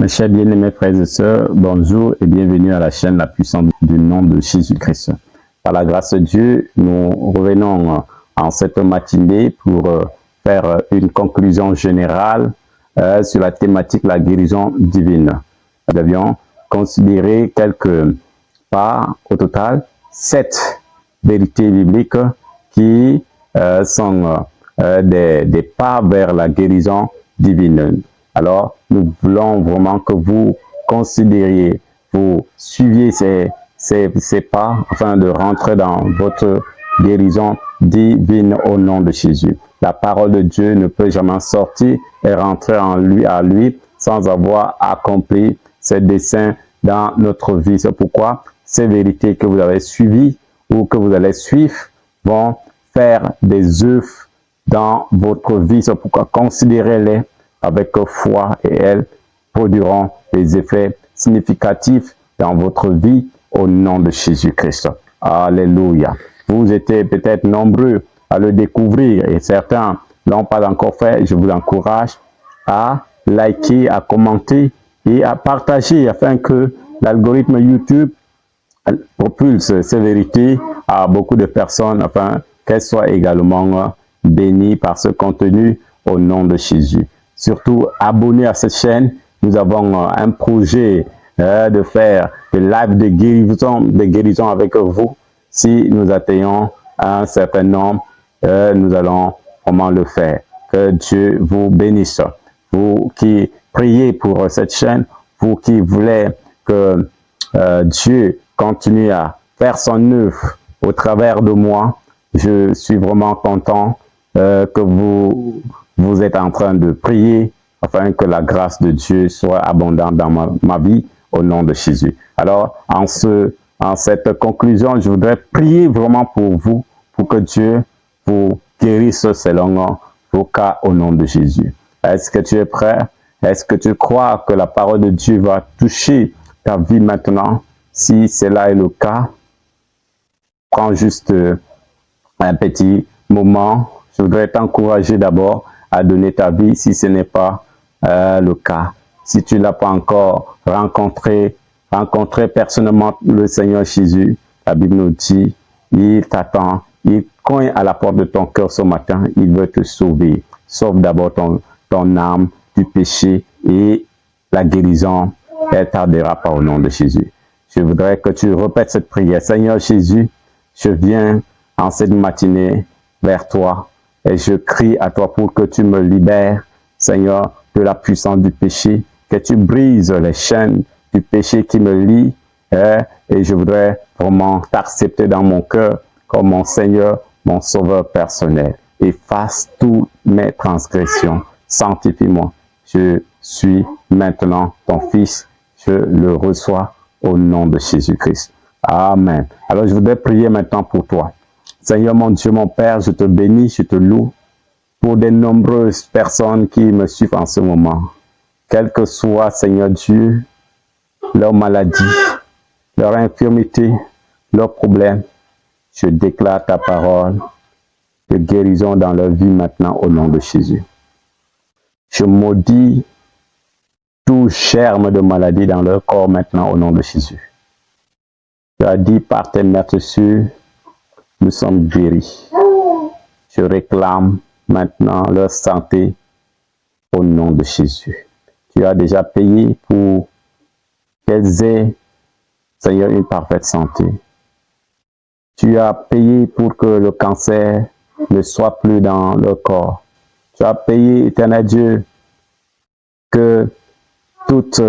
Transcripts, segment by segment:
Mes chers bien-aimés frères et sœurs, bonjour et bienvenue à la chaîne La Puissance du nom de Jésus-Christ. Par la grâce de Dieu, nous revenons en cette matinée pour faire une conclusion générale sur la thématique la guérison divine. Nous avions considéré quelques pas, au total, 7 vérités bibliques qui sont des pas vers la guérison divine. Alors, nous voulons vraiment que vous considériez, vous suiviez ces pas afin de rentrer dans votre guérison divine au nom de Jésus. La parole de Dieu ne peut jamais sortir et rentrer en lui à lui sans avoir accompli ses desseins dans notre vie. C'est pourquoi ces vérités que vous avez suivies ou que vous allez suivre vont faire des œuvres dans votre vie. C'est pourquoi considérez-les avec foi et elles produiront des effets significatifs dans votre vie au nom de Jésus-Christ. Alléluia. Vous étiez peut-être nombreux à le découvrir et certains l'ont pas encore fait. Je vous encourage à liker, à commenter et à partager afin que l'algorithme YouTube propulse ces vérités à beaucoup de personnes afin qu'elles soient également bénies par ce contenu au nom de Jésus. Surtout, abonnez à cette chaîne. Nous avons un projet de faire des lives de guérison avec vous. Si nous atteignons un certain nombre, nous allons vraiment le faire. Que Dieu vous bénisse. Vous qui priez pour cette chaîne, vous qui voulez que Dieu continue à faire son œuvre au travers de moi, je suis vraiment content que vous êtes en train de prier afin que la grâce de Dieu soit abondante dans ma vie au nom de Jésus. Alors, en cette conclusion, je voudrais prier vraiment pour vous, pour que Dieu vous guérisse selon vos cas au nom de Jésus. Est-ce que tu es prêt? Est-ce que tu crois que la parole de Dieu va toucher ta vie maintenant? Si cela est le cas, prends juste un petit moment. Je voudrais t'encourager d'abord à donner ta vie si ce n'est pas le cas. Si tu n'as pas encore rencontré personnellement le Seigneur Jésus, la Bible nous dit, il t'attend, il cogne à la porte de ton cœur ce matin, il veut te sauver. Sauve d'abord ton âme du péché et la guérison, elle tardera pas au nom de Jésus. Je voudrais que tu répètes cette prière. Seigneur Jésus, je viens en cette matinée vers toi et je crie à toi pour que tu me libères, Seigneur, de la puissance du péché, que tu brises les chaînes du péché qui me lient et je voudrais vraiment t'accepter dans mon cœur comme mon Seigneur, mon Sauveur personnel. Efface toutes mes transgressions, sanctifie-moi. Je suis maintenant ton Fils, je le reçois au nom de Jésus-Christ. Amen. Alors je voudrais prier maintenant pour toi. Seigneur mon Dieu, mon Père, je te bénis, je te loue pour des nombreuses personnes qui me suivent en ce moment. Quel que soit, Seigneur Dieu, leur maladie, leur infirmité, leurs problèmes, je déclare ta parole de guérison dans leur vie maintenant au nom de Jésus. Je maudis tout germe de maladie dans leur corps maintenant au nom de Jésus. Tu as dit par tes meurtrissures, nous sommes guéris. Je réclame maintenant leur santé au nom de Jésus. Tu as déjà payé pour qu'elles aient, Seigneur, une parfaite santé. Tu as payé pour que le cancer ne soit plus dans leur corps. Tu as payé, éternel Dieu, que toutes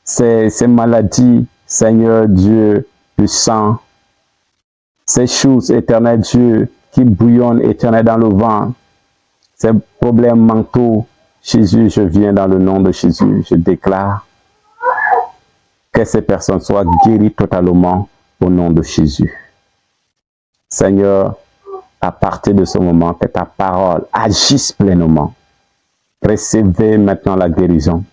ces maladies, Seigneur Dieu, du sang, ces choses, éternel Dieu, qui bouillonnent, éternel, dans le ventre, ces problèmes mentaux, Jésus, je viens dans le nom de Jésus, je déclare que ces personnes soient guéries totalement au nom de Jésus. Seigneur, à partir de ce moment, que ta parole agisse pleinement. Recevez maintenant la guérison.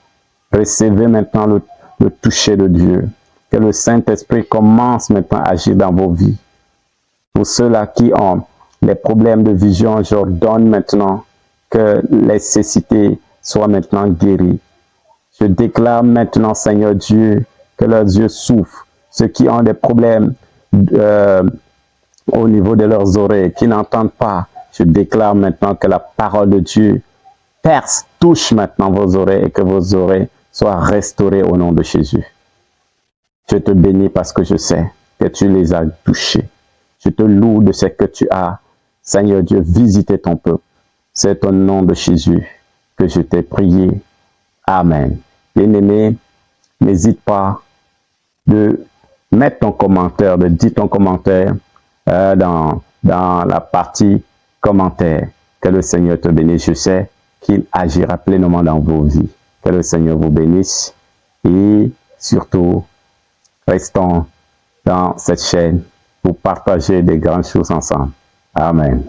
Recevez maintenant le toucher de Dieu. Que le Saint-Esprit commence maintenant à agir dans vos vies. Pour ceux-là qui ont les problèmes de vision, j'ordonne maintenant que les cécités soient maintenant guéries. Je déclare maintenant, Seigneur Dieu, que leurs yeux souffrent. Ceux qui ont des problèmes au niveau de leurs oreilles, qui n'entendent pas, je déclare maintenant que la parole de Dieu perce, touche maintenant vos oreilles et que vos oreilles soient restaurées au nom de Jésus. Je te bénis parce que je sais que tu les as touchés. Je te loue de ce que tu as, Seigneur Dieu, visité ton peuple. C'est au nom de Jésus que je t'ai prié. Amen. Bien-aimé, n'hésite pas de mettre ton commentaire, de dire ton commentaire dans la partie commentaire. Que le Seigneur te bénisse. Je sais qu'il agira pleinement dans vos vies. Que le Seigneur vous bénisse. Et surtout, restons dans cette chaîne pour partager des grandes choses ensemble. Amen.